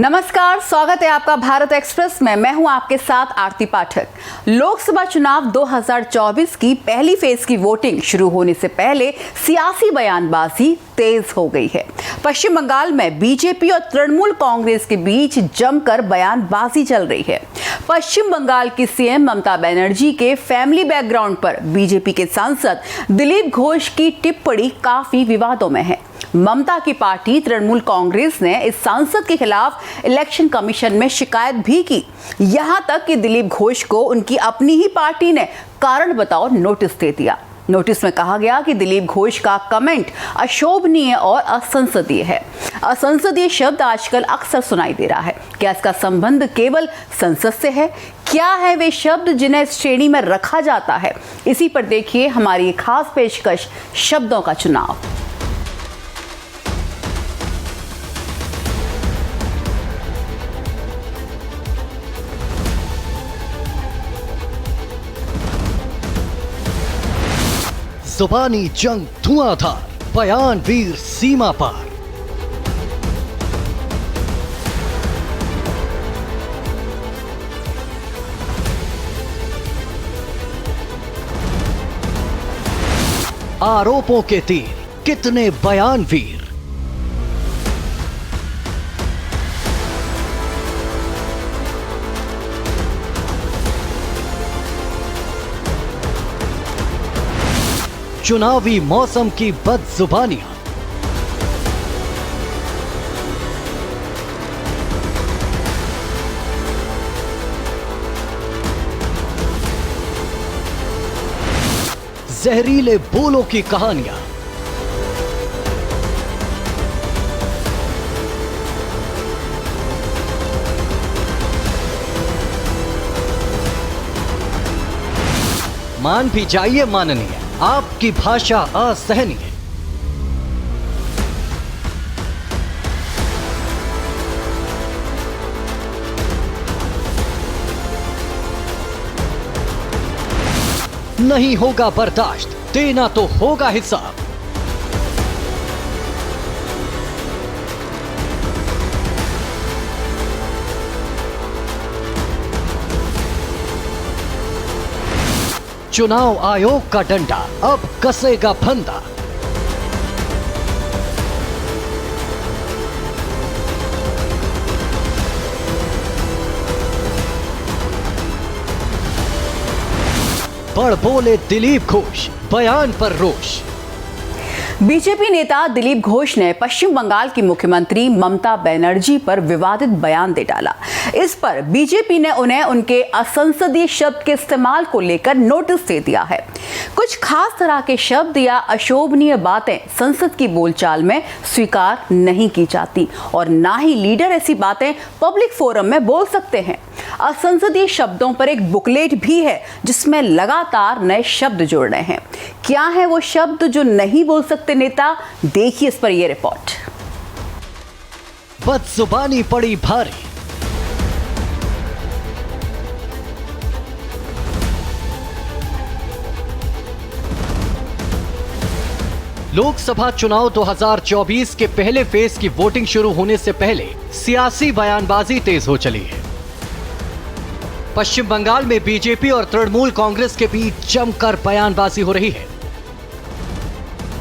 नमस्कार, स्वागत है आपका भारत एक्सप्रेस में। मैं हूं आपके साथ आरती पाठक। लोकसभा चुनाव 2024 की पहली फेज की वोटिंग शुरू होने से पहले सियासी बयानबाजी तेज हो गई है। पश्चिम बंगाल में बीजेपी और तृणमूल कांग्रेस के बीच जमकर बयानबाजी चल रही है। पश्चिम बंगाल की सीएम ममता बनर्जी के फैमिली बैकग्राउंड पर बीजेपी के सांसद दिलीप घोष की टिप्पणी काफी विवादों में है। ममता की पार्टी तृणमूल कांग्रेस ने इस सांसद के खिलाफ इलेक्शन कमीशन में शिकायत भी की। यहां तक कि दिलीप घोष को उनकी अपनी ही पार्टी ने कारण बताओ नोटिस दे दिया। नोटिस में कहा गया कि दिलीप घोष का कमेंट अशोभनीय और असंसदीय है। असंसदीय शब्द आजकल अक्सर सुनाई दे रहा है। क्या इसका संबंध केवल संसद से है? क्या है वे शब्द जिन्हें इस श्रेणी में रखा जाता है? इसी पर देखिए हमारी खास पेशकश, शब्दों का चुनाव। जुबानी जंग धुआंधार, बयान वीर सीमा पार। आरोपों के तीर, कितने बयान वीर। चुनावी मौसम की बदजुबानियां, जहरीले बोलों की कहानियां, मान भी जाइए माननीय, आपकी भाषा असहनीय। नहीं होगा बर्दाश्त, देना तो होगा हिसाब। चुनाव आयोग का डंडा अब कसेगा फंदा। बढ़ बोले दिलीप घोष, बयान पर रोष। बीजेपी नेता दिलीप घोष ने पश्चिम बंगाल की मुख्यमंत्री ममता बनर्जी पर विवादित बयान दे डाला। इस पर बीजेपी ने उन्हें उनके असंसदीय शब्द के इस्तेमाल को लेकर नोटिस दे दिया है। कुछ खास तरह के शब्द या अशोभनीय बातें संसद की बोलचाल में स्वीकार नहीं की जाती और ना ही लीडर ऐसी बातें पब्लिक फोरम में बोल सकते हैं। असंसदीय शब्दों पर एक बुकलेट भी है जिसमें लगातार नए शब्द जोड़ रहे हैं। क्या है वो शब्द जो नहीं बोल सकते नेता? देखिए इस पर यह रिपोर्ट। बदजुबानी पड़ी भारी। लोकसभा चुनाव 2024 के पहले फेज की वोटिंग शुरू होने से पहले सियासी बयानबाजी तेज हो चली है। पश्चिम बंगाल में बीजेपी और तृणमूल कांग्रेस के बीच जमकर बयानबाजी हो रही है।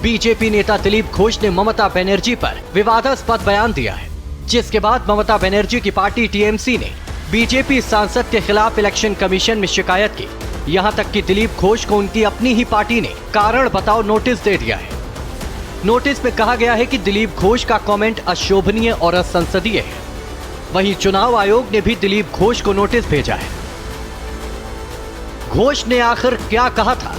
बीजेपी नेता दिलीप घोष ने ममता बनर्जी पर विवादास्पद बयान दिया है, जिसके बाद ममता बनर्जी की पार्टी टीएमसी ने बीजेपी सांसद के खिलाफ इलेक्शन कमीशन में शिकायत की। यहां तक कि दिलीप घोष को उनकी अपनी ही पार्टी ने कारण बताओ नोटिस दे दिया है। नोटिस में कहा गया है कि दिलीप घोष का कमेंट अशोभनीय और असंसदीय है। वहीं चुनाव आयोग ने भी दिलीप घोष को नोटिस भेजा है। घोष ने आखिर क्या कहा था?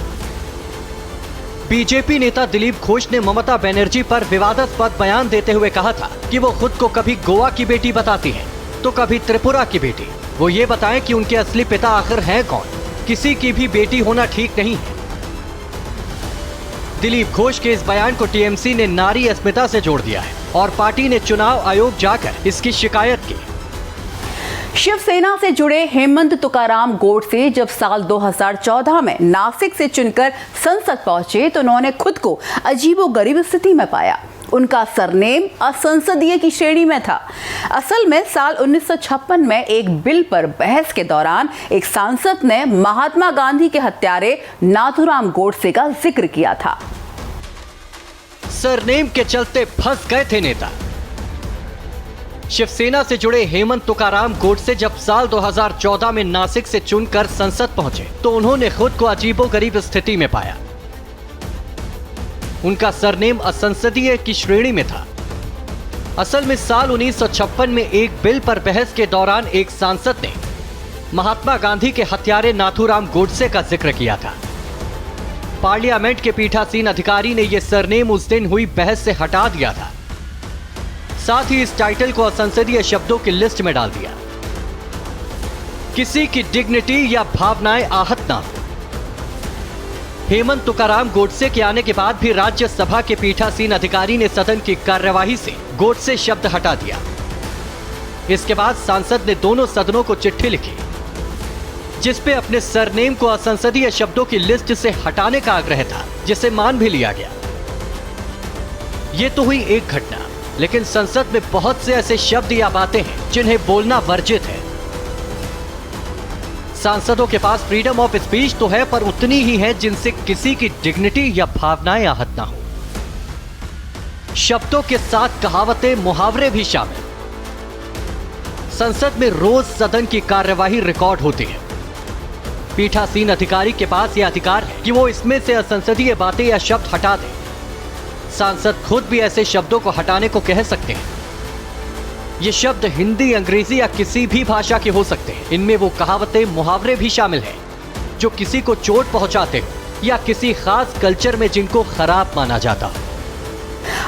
बीजेपी नेता दिलीप घोष ने ममता बनर्जी पर विवादास्पद बयान देते हुए कहा था कि वो खुद को कभी गोवा की बेटी बताती हैं, तो कभी त्रिपुरा की बेटी। वो ये बताएं कि उनके असली पिता आखिर हैं कौन। किसी की भी बेटी होना ठीक नहीं है। दिलीप घोष के इस बयान को टीएमसी ने नारी अस्मिता से जोड़ दिया है और पार्टी ने चुनाव आयोग जाकर इसकी शिकायत की। शिवसेना से जुड़े हेमंत तुकाराम गोडसे जब साल 2014 में नासिक से चुनकर संसद पहुंचे तो उन्होंने खुद को अजीबोगरीब स्थिति में पाया। उनका सरनेम असंसदीय की श्रेणी में था। असल में साल 1956 में एक बिल पर बहस के दौरान एक सांसद ने महात्मा गांधी के हत्यारे नाथूराम गोडसे का जिक्र किया था। सरनेम के चलते फंस गए थे नेता। शिवसेना से जुड़े हेमंत तुकाराम गोडसे जब साल 2014 में नासिक से चुनकर संसद पहुंचे तो उन्होंने खुद को अजीबोगरीब स्थिति में पाया। उनका सरनेम असंसदीय की श्रेणी में था। असल में साल 1956 में एक बिल पर बहस के दौरान एक सांसद ने महात्मा गांधी के हत्यारे नाथूराम गोडसे का जिक्र किया था। पार्लियामेंट के पीठासीन अधिकारी ने यह सरनेम उस दिन हुई बहस से हटा दिया था। साथ ही इस टाइटल को असंसदीय शब्दों की लिस्ट में डाल दिया। किसी की डिग्निटी या भावनाएं आहत ना हो। हेमंत तुकाराम गोडसे के आने के बाद भी राज्यसभा के पीठासीन अधिकारी ने सदन की कार्यवाही से गोडसे शब्द हटा दिया। इसके बाद सांसद ने दोनों सदनों को चिट्ठी लिखी जिसपे अपने सरनेम को असंसदीय शब्दों की लिस्ट से हटाने का आग्रह था, जिसे मान भी लिया गया। यह तो हुई एक घटना, लेकिन संसद में बहुत से ऐसे शब्द या बातें हैं जिन्हें बोलना वर्जित है। सांसदों के पास फ्रीडम ऑफ स्पीच तो है, पर उतनी ही है जिनसे किसी की डिग्निटी या भावनाएं आहत ना हो। शब्दों के साथ कहावतें, मुहावरे भी शामिल। संसद में रोज सदन की कार्यवाही रिकॉर्ड होती है। पीठासीन अधिकारी के पास यह अधिकार है कि वो इसमें से असंसदीय बातें या शब्द हटा दें। सांसद खुद भी ऐसे शब्दों को हटाने को कह सकते हैं। ये शब्द हिंदी, अंग्रेजी या किसी भी भाषा के हो सकते हैं। इनमें वो कहावतें, मुहावरे भी शामिल हैं जो किसी को चोट पहुंचाते हो या किसी खास कल्चर में जिनको खराब माना जाता हो।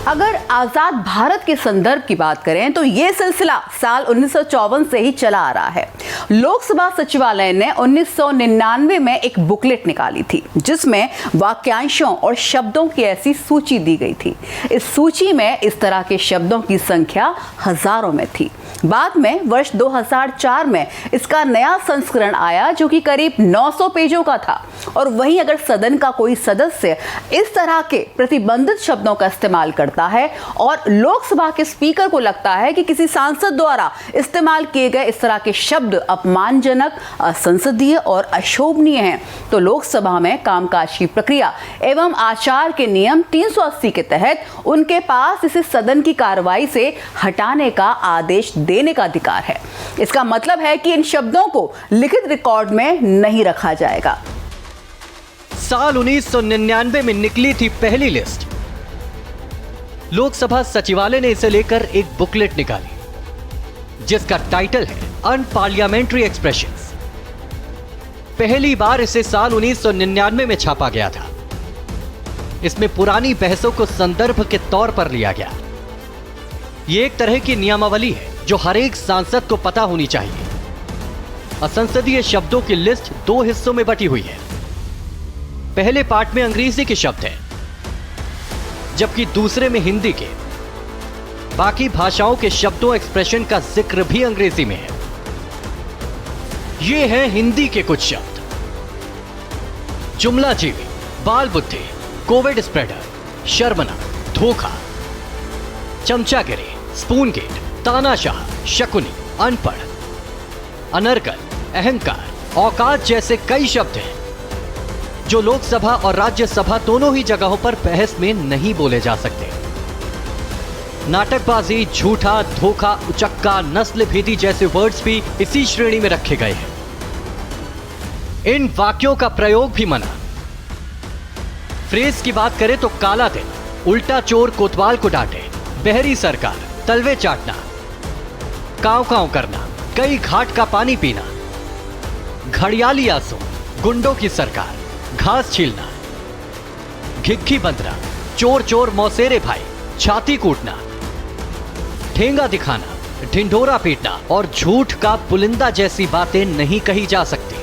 अगर आजाद भारत के संदर्भ की बात करें तो यह सिलसिला साल 1954 से ही चला आ रहा है। लोकसभा सचिवालय ने 1999 में एक बुकलेट निकाली थी जिसमें वाक्यांशों और शब्दों की ऐसी सूची दी गई थी। इस सूची में इस तरह के शब्दों की संख्या हजारों में थी। बाद में वर्ष 2004 में इसका नया संस्करण आया जो कि करीब 900 पेजों का था। और वहीं अगर सदन का कोई सदस्य इस तरह के प्रतिबंधित शब्दों का इस्तेमाल करता है और लोकसभा के स्पीकर को लगता है कि किसी सांसद द्वारा इस्तेमाल किए गए इस तरह के शब्द अपमानजनक, असंसदीय और अशोभनीय हैं, तो लोकसभा में कामकाज की प्रक्रिया एवं आचार के नियम 380 के तहत उनके पास इसे सदन की कार्रवाई से हटाने का आदेश देने का अधिकार है। इसका मतलब है कि इन शब्दों को लिखित रिकॉर्ड में नहीं रखा जाएगा। साल 1999 में निकली थी पहली लिस्ट। लोकसभा सचिवालय ने इसे लेकर एक बुकलेट निकाली जिसका टाइटल है अनपार्लियामेंट्री एक्सप्रेशंस। पहली बार इसे साल 1999 में छापा गया था। इसमें पुरानी बहसों को संदर्भ के तौर पर लिया गया। यह एक तरह की नियमावली है जो हर एक सांसद को पता होनी चाहिए। असंसदीय शब्दों की लिस्ट 2 हिस्सों में बटी हुई है। पहले पार्ट में अंग्रेजी के शब्द हैं, जबकि दूसरे में हिंदी के। बाकी भाषाओं के शब्दों, एक्सप्रेशन का जिक्र भी अंग्रेजी में है। ये हैं हिंदी के कुछ शब्द: जुमलाजीवी, बाल बुद्धि, कोविड स्प्रेडर, शर्मना, धोखा, चमचागिरी, स्पून गेट, तानाशाह, शकुनी, अनपढ़, अनर्गल, अहंकार, औकात जैसे कई शब्द हैं जो लोकसभा और राज्यसभा दोनों ही जगहों पर बहस में नहीं बोले जा सकते। नाटकबाजी, झूठा, धोखा, उचक्का, नस्ल भेदी जैसे वर्ड्स भी इसी श्रेणी में रखे गए हैं। इन वाक्यों का प्रयोग भी मना। फ्रेज की बात करें तो काला दिन, उल्टा चोर कोतवाल को डांटे, बहरी सरकार, तलवे चाटना, कांव कांव करना, कई घाट का पानी पीना, घड़ियाली आंसू, गुंडों की सरकार, घास छीलना, घिघी बंदरा, चोर चोर मौसेरे भाई, छाती कूटना, ठेंगा दिखाना, ढिंढोरा पीटना और झूठ का पुलिंदा जैसी बातें नहीं कही जा सकती।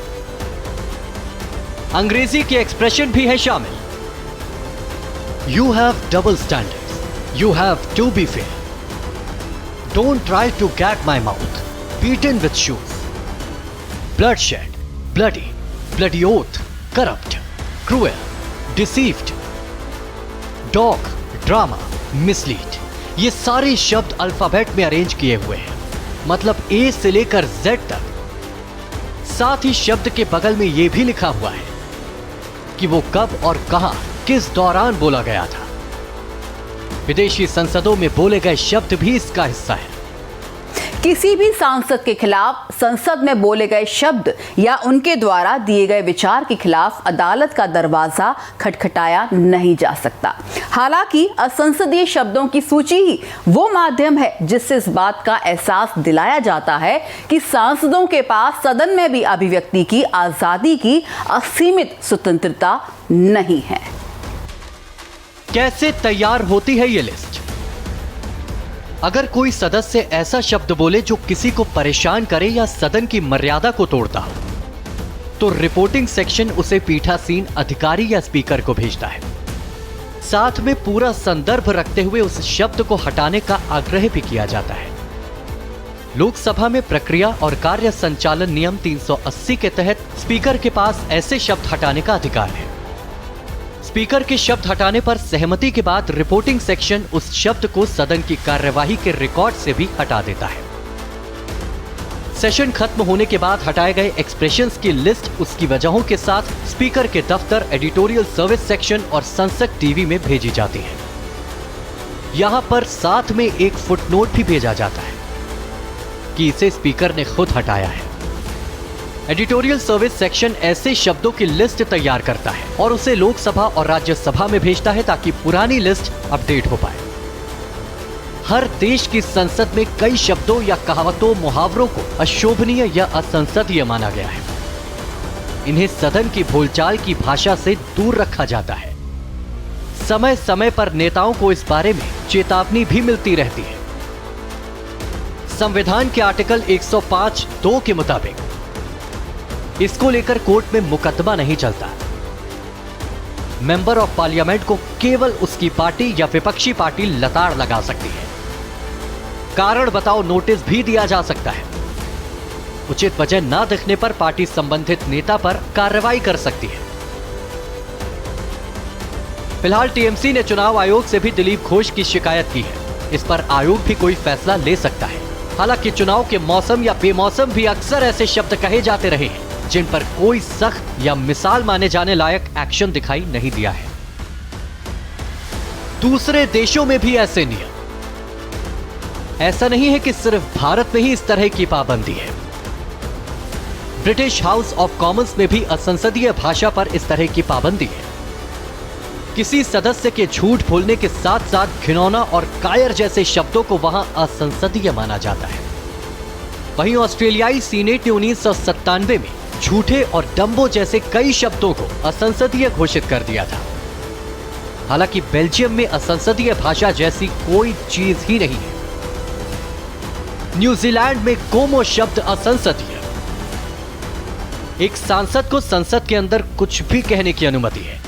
अंग्रेजी के एक्सप्रेशन भी है शामिल। You have double standards, you have to be fair, don't try to gag my mouth, beaten with shoes, bloodshed, bloody, bloody oath, corrupt, cruel, deceived, dog, drama, mislead, ये सारे शब्द अल्फाबेट में अरेंज किए हुए हैं, मतलब ए से लेकर जेड तक। साथ ही शब्द के बगल में यह भी लिखा हुआ है कि वो कब और कहां किस दौरान बोला गया था। विदेशी संसदों में बोले गए शब्द भी इसका हिस्सा है। किसी भी सांसद के खिलाफ संसद में बोले गए शब्द या उनके द्वारा दिए गए विचार के खिलाफ अदालत का दरवाजा खटखटाया नहीं जा सकता। हालांकि असंसदीय शब्दों की सूची ही वो माध्यम है जिससे इस बात का एहसास दिलाया जाता है कि सांसदों के पास सदन में भी अभिव्यक्ति की आजादी की असीमित स्वतंत्रता नहीं है। कैसे तैयार होती है ये लिस्ट? अगर कोई सदस्य ऐसा शब्द बोले जो किसी को परेशान करे या सदन की मर्यादा को तोड़ता हो, तो रिपोर्टिंग सेक्शन उसे पीठासीन अधिकारी या स्पीकर को भेजता है। साथ में पूरा संदर्भ रखते हुए उस शब्द को हटाने का आग्रह भी किया जाता है। लोकसभा में प्रक्रिया और कार्य संचालन नियम 380 के तहत स्पीकर के पास ऐसे शब्द हटाने का अधिकार है। स्पीकर के शब्द हटाने पर सहमति के बाद रिपोर्टिंग सेक्शन उस शब्द को सदन की कार्यवाही के रिकॉर्ड से भी हटा देता है। सेशन खत्म होने के बाद हटाए गए एक्सप्रेशंस की लिस्ट उसकी वजहों के साथ स्पीकर के दफ्तर, एडिटोरियल सर्विस सेक्शन और संसद टीवी में भेजी जाती है। यहां पर साथ में एक फुटनोट भी भेजा जाता है कि इसे स्पीकर ने खुद हटाया है। एडिटोरियल सर्विस सेक्शन ऐसे शब्दों की लिस्ट तैयार करता है और उसे लोकसभा और राज्यसभा में भेजता है ताकि पुरानी लिस्ट अपडेट हो पाए। हर देश की संसद में कई शब्दों या कहावतों, मुहावरों को अशोभनीय या असंसदीय माना गया है। इन्हें सदन की बोलचाल की भाषा से दूर रखा जाता है। समय समय पर नेताओं को इस बारे में चेतावनी भी मिलती रहती है। संविधान के आर्टिकल 105(2) के मुताबिक इसको लेकर कोर्ट में मुकदमा नहीं चलता। मेंबर ऑफ पार्लियामेंट को केवल उसकी पार्टी या विपक्षी पार्टी लताड़ लगा सकती है। कारण बताओ नोटिस भी दिया जा सकता है। उचित वजह न दिखने पर पार्टी संबंधित नेता पर कार्रवाई कर सकती है। फिलहाल टीएमसी ने चुनाव आयोग से भी दिलीप घोष की शिकायत की है। इस पर आयोग भी कोई फैसला ले सकता है। हालांकि चुनाव के मौसम या बेमौसम भी अक्सर ऐसे शब्द कहे जाते रहे हैं जिन पर कोई सख्त या मिसाल माने जाने लायक एक्शन दिखाई नहीं दिया है। दूसरे देशों में भी ऐसे नियम, ऐसा नहीं है कि सिर्फ भारत में ही इस तरह की पाबंदी है। ब्रिटिश हाउस ऑफ कॉमन्स में भी असंसदीय भाषा पर इस तरह की पाबंदी है। किसी सदस्य के झूठ बोलने के साथ साथ घिनौना और कायर जैसे शब्दों को वहां असंसदीय माना जाता है। वहीं ऑस्ट्रेलियाई सीनेट ने 1997 में झूठे और डंबो जैसे कई शब्दों को असंसदीय घोषित कर दिया था। हालांकि बेल्जियम में असंसदीय भाषा जैसी कोई चीज ही नहीं है। न्यूजीलैंड में कोमो शब्द असंसदीय। एक सांसद को संसद के अंदर कुछ भी कहने की अनुमति है,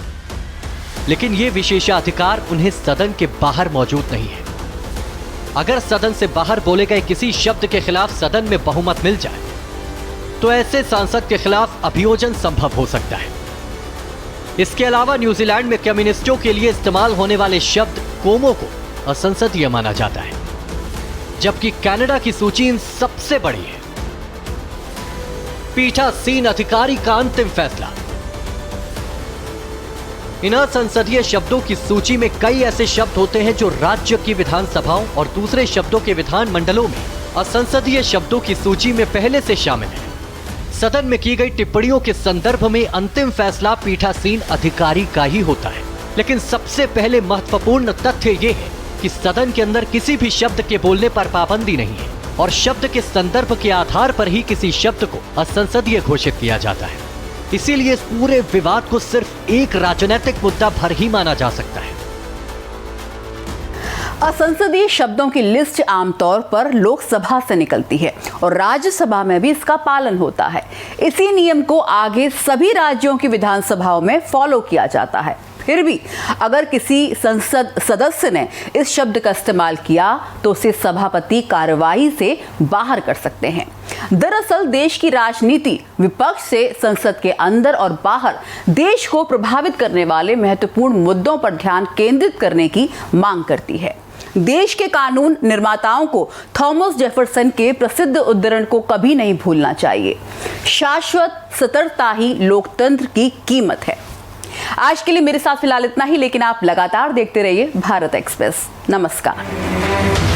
लेकिन यह विशेषाधिकार उन्हें सदन के बाहर मौजूद नहीं है। अगर सदन से बाहर बोले गए किसी शब्द के खिलाफ सदन में बहुमत मिल जाए तो ऐसे सांसद के खिलाफ अभियोजन संभव हो सकता है। इसके अलावा न्यूजीलैंड में कम्युनिस्टों के लिए इस्तेमाल होने वाले शब्द कोमो को असंसदीय माना जाता है, जबकि कनाडा की सूची इन सबसे बड़ी है। पीठासीन अधिकारी का अंतिम फैसला। इन असंसदीय शब्दों की सूची में कई ऐसे शब्द होते हैं जो राज्य की विधानसभाओं और दूसरे शब्दों के विधान मंडलों में असंसदीय शब्दों की सूची में पहले से शामिल है। सदन में की गई टिप्पणियों के संदर्भ में अंतिम फैसला पीठासीन अधिकारी का ही होता है। लेकिन सबसे पहले महत्वपूर्ण तथ्य यह है कि सदन के अंदर किसी भी शब्द के बोलने पर पाबंदी नहीं है और शब्द के संदर्भ के आधार पर ही किसी शब्द को असंसदीय घोषित किया जाता है। इसीलिए इस पूरे विवाद को सिर्फ एक राजनीतिक मुद्दा भर ही माना जा सकता है। असंसदीय शब्दों की लिस्ट आमतौर पर लोकसभा से निकलती है और राज्यसभा में भी इसका पालन होता है। इसी नियम को आगे सभी राज्यों की विधानसभाओं में फॉलो किया जाता है। फिर भी अगर किसी संसद सदस्य ने इस शब्द का इस्तेमाल किया तो उसे सभापति कार्यवाही से बाहर कर सकते हैं। दरअसल देश की राजनीति विपक्ष से संसद के अंदर और बाहर देश को प्रभावित करने वाले महत्वपूर्ण मुद्दों पर ध्यान केंद्रित करने की मांग करती है। देश के कानून निर्माताओं को थॉमस जेफरसन के प्रसिद्ध उद्धरण को कभी नहीं भूलना चाहिए, शाश्वत सतर्कता ही लोकतंत्र की कीमत है। आज के लिए मेरे साथ फिलहाल इतना ही, लेकिन आप लगातार देखते रहिए भारत एक्सप्रेस। नमस्कार।